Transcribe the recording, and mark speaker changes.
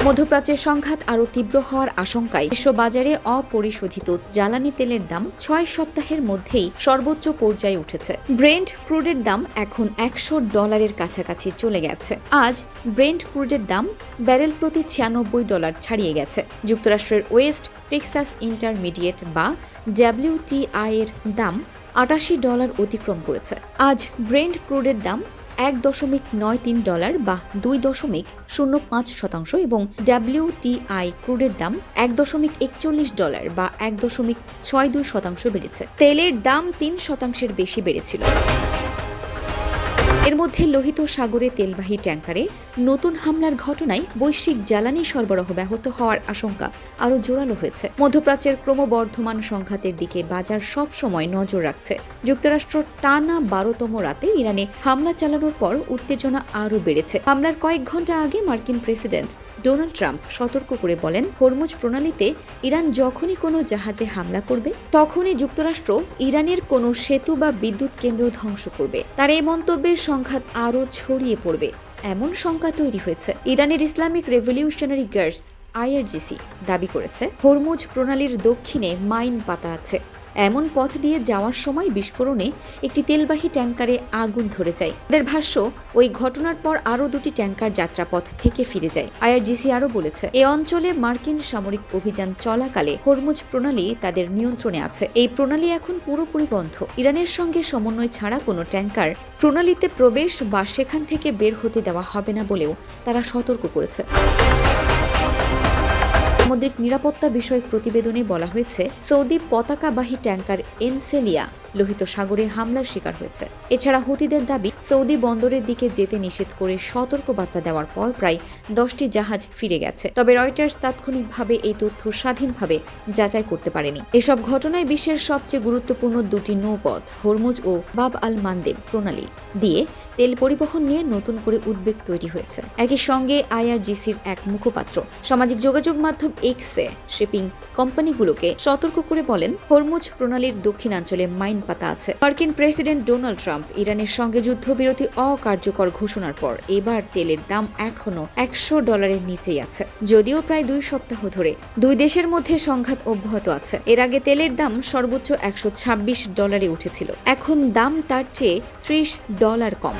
Speaker 1: মধ্যপ্রাচ্যের সংঘাত আরও তীব্র হওয়ার আশঙ্কায় বিশ্ববাজারে অপরিশোধিত জ্বালানি তেলের দাম ৬ সপ্তাহের মধ্যেই সর্বোচ্চ পর্যায়ে উঠেছে। ব্রেন্ট ক্রুডের দাম এখন $১০০ কাছাকাছি চলে গেছে। আজ ব্রেন্ট ক্রুডের দাম ব্যারেল প্রতি $৯৬ ছাড়িয়ে গেছে। যুক্তরাষ্ট্রের ওয়েস্ট টেক্সাস ইন্টারমিডিয়েট বা WTI এর দাম $৮৮ অতিক্রম করেছে। আজ ব্রেন্ট ক্রুডের দাম $১.৯৩ বা ২.০৫% এবং WTI ক্রুডের দাম $১.৪১ বা ১.৬২% বেড়েছে। তেলের দাম ৩% বেশি বেড়েছিল। এর মধ্যে লোহিত সাগরে তেলবাহী ট্যাঙ্কারে নতুন হামলার ঘটনায় বৈশ্বিক জ্বালানি সরবরাহ ব্যাহত হওয়ার আশঙ্কা আরও জোরালো হয়েছে। মধ্যপ্রাচ্যের ক্রমবর্ধমান সংঘাতের দিকে বাজার সব সময় নজর রাখছে। যুক্তরাষ্ট্র টানা ১২তম রাতে ইরানে হামলা চালানোর পর উত্তেজনা আরও বেড়েছে। হামলার কয়েক ঘণ্টা আগে মার্কিন প্রেসিডেন্ট ডোনাল্ড ট্রাম্প সতর্ক করে বলেন, হরমুজ প্রণালীতে ইরান যখনই কোনো জাহাজে হামলা করবে তখনই যুক্তরাষ্ট্র ইরানের কোনো সেতু বা বিদ্যুৎ কেন্দ্র ধ্বংস করবে। তার এই মন্তব্যের সংঘাত আরও ছড়িয়ে পড়বে এমন শঙ্কা তৈরি হয়েছে। ইরানের ইসলামিক রেভলিউশনারি গার্ডস IRGC দাবি করেছে, হরমুজ প্রণালীর দক্ষিণে মাইন পাতা আছে। এমন পথ দিয়ে যাওয়ার সময় বিস্ফোরণে একটি তেলবাহী ট্যাঙ্কারে আগুন ধরে যায়। তাদের ভাষ্য, ওই ঘটনার পর আরও ২টি ট্যাঙ্কার যাত্রাপথ থেকে ফিরে যায়। IRGC আরও বলেছে, এ অঞ্চলে মার্কিন সামরিক অভিযান চলাকালে হরমুজ প্রণালী তাদের নিয়ন্ত্রণে আছে। এই প্রণালী এখন পুরোপুরি বন্ধ। ইরানের সঙ্গে সমন্বয় ছাড়া কোনো ট্যাঙ্কার প্রণালীতে প্রবেশ বা সেখান থেকে বের হতে দেওয়া হবে না বলেও তারা সতর্ক করেছে। সামুদ্রিক নিরাপত্তা বিষয়ক প্রতিবেদনে বলা হয়েছে, সৌদি পতাকাবাহী ট্যাঙ্কার এনসেলিয়া লোহিত সাগরে হামলার শিকার হয়েছে। এছাড়া হুতিদের দাবি, সৌদি বন্দরের দিকে যেতে নিষেধ করে সতর্কবার্তা দেওয়ার পর প্রায় 10টি জাহাজ ফিরে গেছে। তবে রয়টার্স তাৎক্ষণিকভাবে এই তথ্য স্বাধীনভাবে যাচাই করতে পারেনি। এসব ঘটনায় বিশ্বের সবচেয়ে গুরুত্বপূর্ণ 2টি নৌপথ হরমুজ ও বাব আল মানদেব প্রণালী দিয়ে তেল পরিবহন নিয়ে নতুন করে উদ্বেগ তৈরি হয়েছে। একই সঙ্গে IRGCর এক মুখপাত্র সামাজিক যোগাযোগ মাধ্যম এক্সে শিপিং কোম্পানিগুলোকে সতর্ক করে বলেন, হরমুজ প্রণালীর দক্ষিণাঞ্চলে মাইন পাতা আছে। মার্কিন প্রেসিডেন্ট ডোনাল্ড ট্রাম্প ইরানের সঙ্গে যুদ্ধবিরতি অকার্যকর ঘোষণার পর এবার তেলের দাম এখনো $100 নিচেই আছে। যদিও প্রায় 2 সপ্তাহ ধরে দুই দেশের মধ্যে সংঘাত অব্যাহত আছে। এর আগে তেলের দাম সর্বোচ্চ $126 উঠেছিল। এখন দাম তার চেয়ে $30 কম।